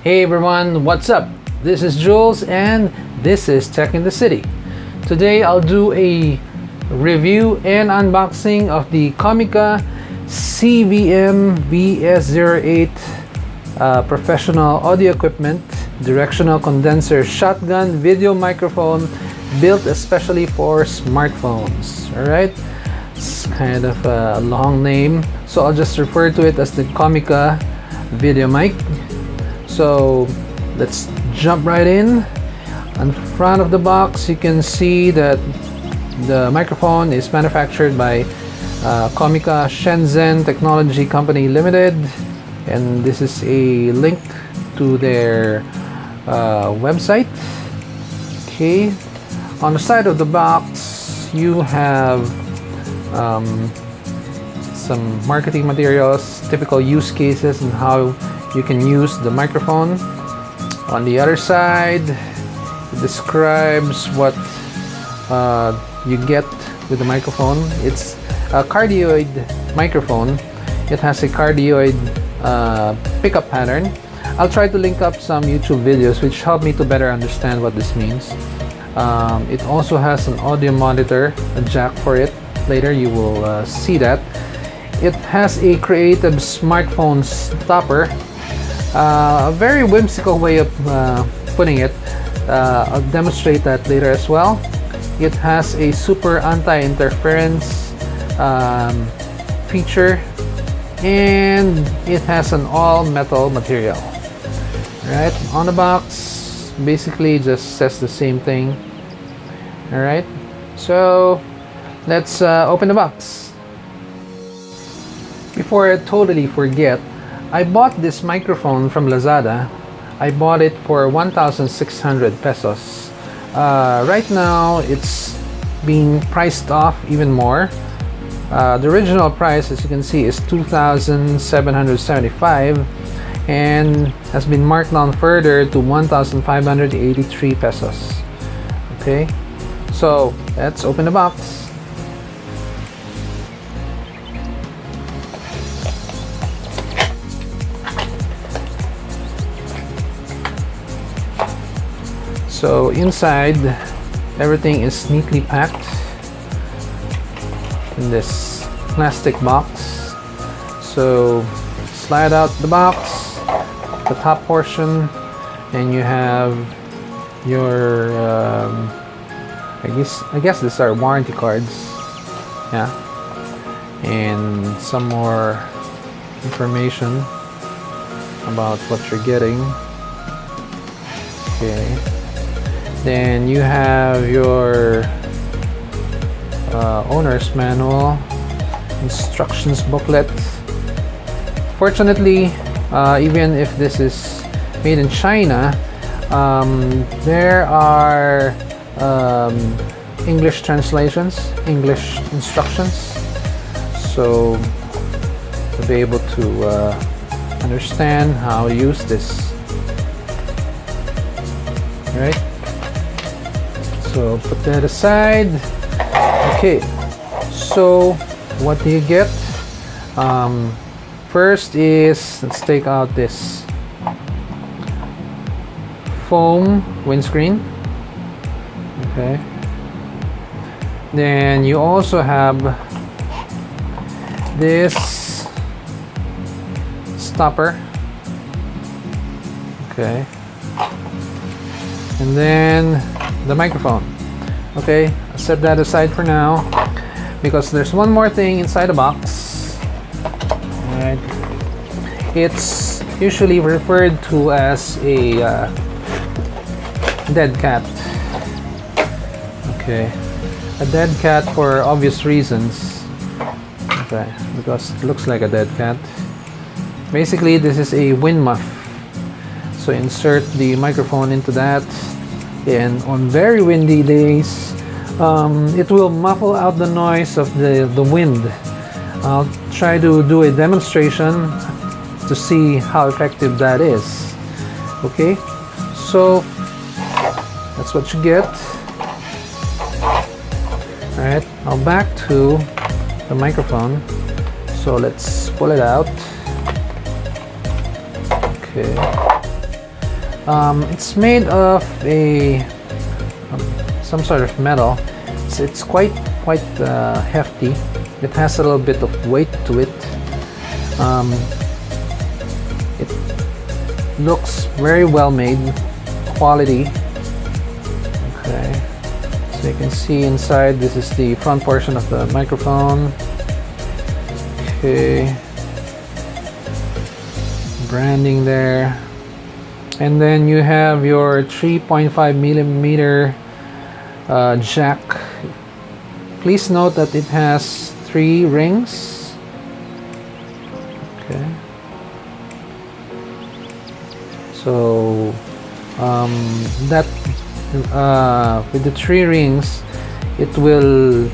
Hey everyone, what's up? This is Jules and this is Tech in the City. Today I'll do a review and unboxing of the Comica CVM-VS 08 professional audio equipment, directional condenser shotgun video microphone built especially for smartphones. Alright, it's kind of a long name, so I'll just refer to it as the Comica video mic. So let's jump right in. On front of the box you can see that the microphone is manufactured by Comica Shenzhen Technology Company Limited, and this is a link to their website. Okay, on the side of the box you have some marketing materials, typical use cases, and how you can use the microphone. On the other side, it describes what you get with the microphone. It's a cardioid microphone. It has a cardioid pickup pattern. I'll try to link up some YouTube videos which help me to better understand what this means. It also has an audio monitor, a jack for it. Later you will see that. It has a creative smartphone stopper. A very whimsical way of putting it. I'll demonstrate that later as well. It has a super anti-interference feature, and it has an all-metal material. Alright, on the box basically just says the same thing. Alright, so let's open the box. Before I totally forget, I bought this microphone from Lazada. I bought it for 1,600 pesos. Right now it's being priced off even more. The original price, as you can see, is 2,775 and has been marked down further to 1,583 pesos. Okay, so let's open the box. So inside, everything is neatly packed in this plastic box. So slide out the box, the top portion, and you have your I guess these are warranty cards, yeah, and some more information about what you're getting. Okay. Then you have your owner's manual, instructions booklet. Fortunately, even if this is made in China, there are English translations, English instructions, so to be able to understand how to use this. Right? So put that aside. Okay, so what do you get? First is, let's take out this foam windscreen. Okay, then you also have this stopper. Okay, and then the microphone. Okay, I'll set that aside for now because there's one more thing inside the box. Alright, it's usually referred to as a dead cat. Okay, a dead cat for obvious reasons. Okay, because it looks like a dead cat. Basically, this is a wind muff. So insert the microphone into that, and on very windy days it will muffle out the noise of the wind. I'll try to do a demonstration to see how effective that is. Okay, so that's what you get. Alright, now back to the microphone. So let's pull it out. Okay. It's made of a some sort of metal. It's quite hefty. It has a little bit of weight to it. It looks very well made, quality. Okay, so you can see inside, this is the front portion of the microphone. Okay, branding there, and then you have your 3.5mm jack. Please note that it has 3 rings. Okay, so that with the 3 rings, it will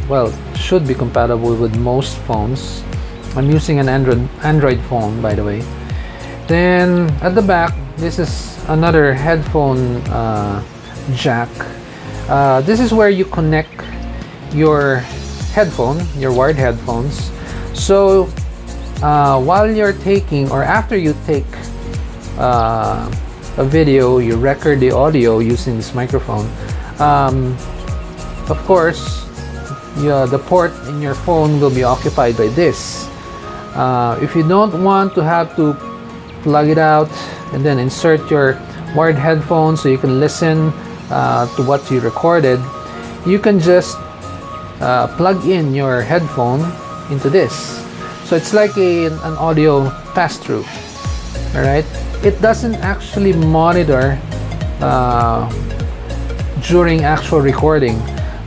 well, should be compatible with most phones. I'm using an Android phone, by the way. Then at the back, this is another headphone jack. This is where you connect your headphone, your wired headphones. So while you're taking, or after you take a video, you record the audio using this microphone. Of course, the port in your phone will be occupied by this. If you don't want to have to plug it out and then insert your wired headphones so you can listen to what you recorded, you can just plug in your headphone into this. So it's like an audio pass-through. Alright? It doesn't actually monitor during actual recording,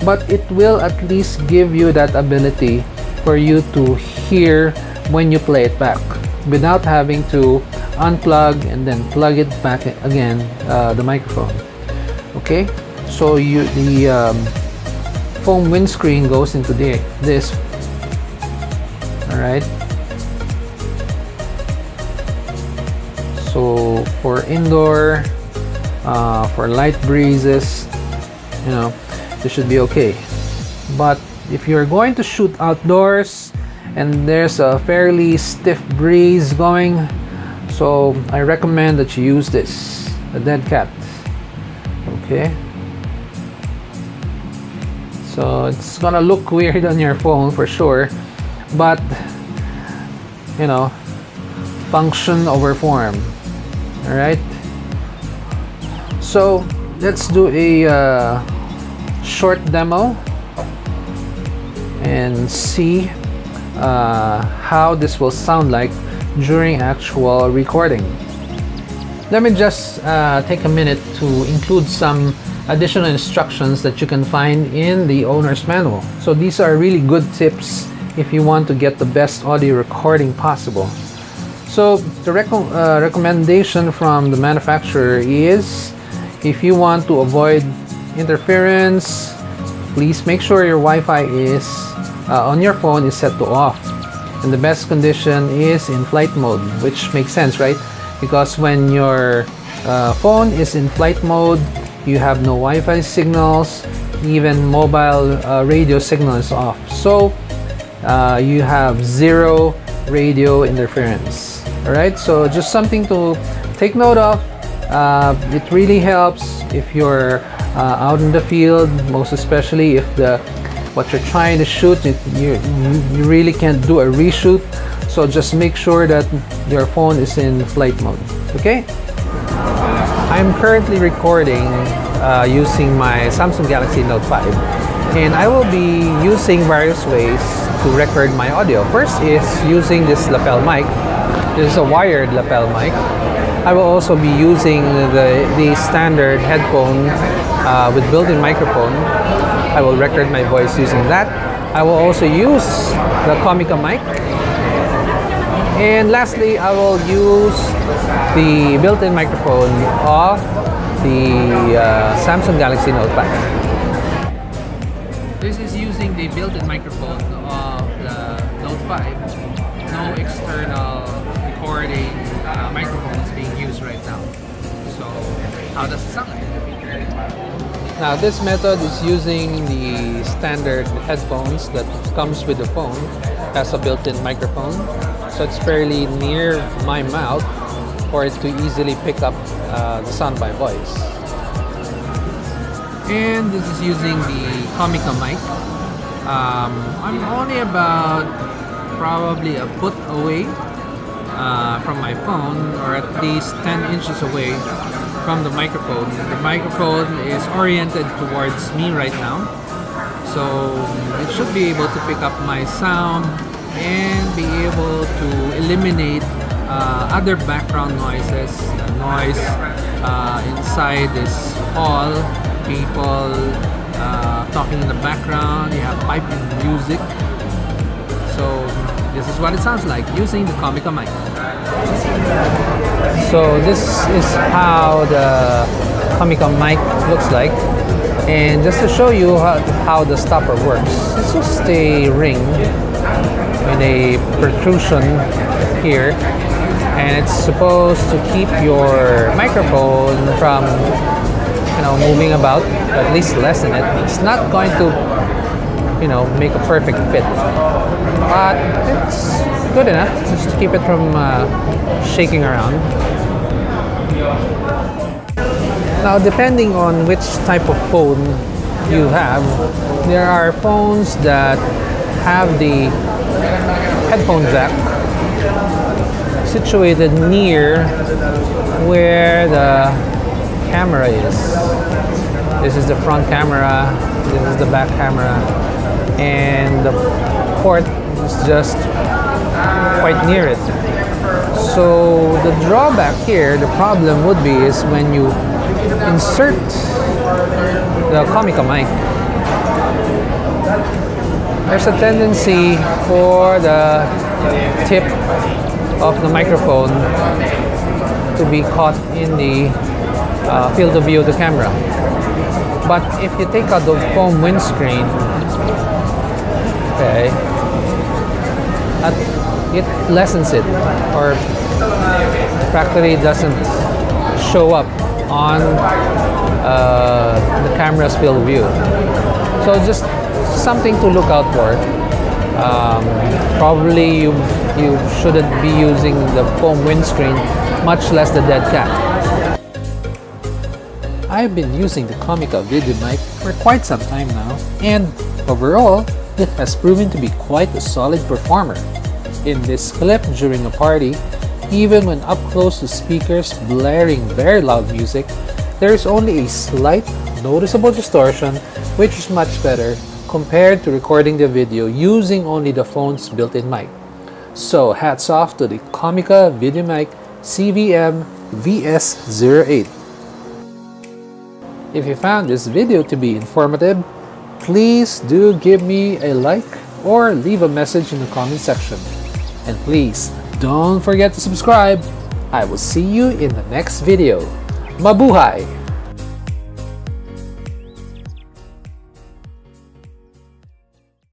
but it will at least give you that ability for you to hear when you play it back without having to unplug and then plug it back again, the microphone. Okay, so the foam windscreen goes into this. All right, so for indoor, for light breezes, you know, this should be okay. But if you're going to shoot outdoors and there's a fairly stiff breeze going, so I recommend that you use this, a dead cat. Okay, so it's gonna look weird on your phone for sure, but you know, function over form. All right, so let's do a short demo and see how this will sound like during actual recording. Let me just take a minute to include some additional instructions that you can find in the owner's manual. So these are really good tips if you want to get the best audio recording possible. So the recommendation from the manufacturer is, if you want to avoid interference, please make sure your Wi-Fi is on your phone is set to off, and the best condition is in flight mode, which makes sense, right? Because when your phone is in flight mode, you have no Wi-Fi signals, even mobile radio signal is off. So you have 0 radio interference. All right, so just something to take note of. It really helps if you're out in the field, most especially if what you're trying to shoot, you really can't do a reshoot. So just make sure that your phone is in flight mode. Okay, I'm currently recording using my Samsung Galaxy Note 5, and I will be using various ways to record my audio. First is using this lapel mic. This is a wired lapel mic. I will also be using the standard headphone with built-in microphone. I will record my voice using that. I will also use the Comica mic. And lastly, I will use the built-in microphone of the Samsung Galaxy Note 5. This is using the built-in microphone of the Note 5. No external recording microphone is being used right now. So, how does it sound like? Now, this method is using the standard headphones that comes with the phone. Has a built-in microphone, so it's fairly near my mouth. for it to easily pick up the sound by voice. And this is using the Comica mic. I'm only about probably a foot away from my phone, or at least 10 inches away from the microphone. The microphone is oriented towards me right now, so it should be able to pick up my sound and be able to eliminate other background noises. The noise inside this hall, people talking in the background, you have piping music. So this is what it sounds like using the Comica mic. So this is how the Comica mic looks like. And just to show you how the stopper works, it's just a ring with a protrusion here, and it's supposed to keep your microphone from moving about, at least lessen it. It's not going to make a perfect fit, but it's good enough just to keep it from shaking around. Now, depending on which type of phone you have, there are phones that have the headphone jack situated near where the camera is. This is the front camera, this is the back camera, and the port is just quite near it. So the drawback here, the problem would be, is when you insert the Comica mic, there's a tendency for the tip of the microphone to be caught in the field of view of the camera. But if you take out the foam windscreen, okay, it lessens it, or practically doesn't show up on the camera's field of view. So just something to look out for. Probably you shouldn't be using the foam windscreen, much less the dead cat. I've been using the Comica video mic for quite some time now, and overall, it has proven to be quite a solid performer. In this clip during a party, even when up close to speakers blaring very loud music, there is only a slight noticeable distortion, which is much better compared to recording the video using only the phone's built-in mic. So hats off to the Comica video mic CVM-VS 08. If you found this video to be informative, please do give me a like or leave a message in the comment section. And please don't forget to subscribe. I will see you in the next video. Mabuhay!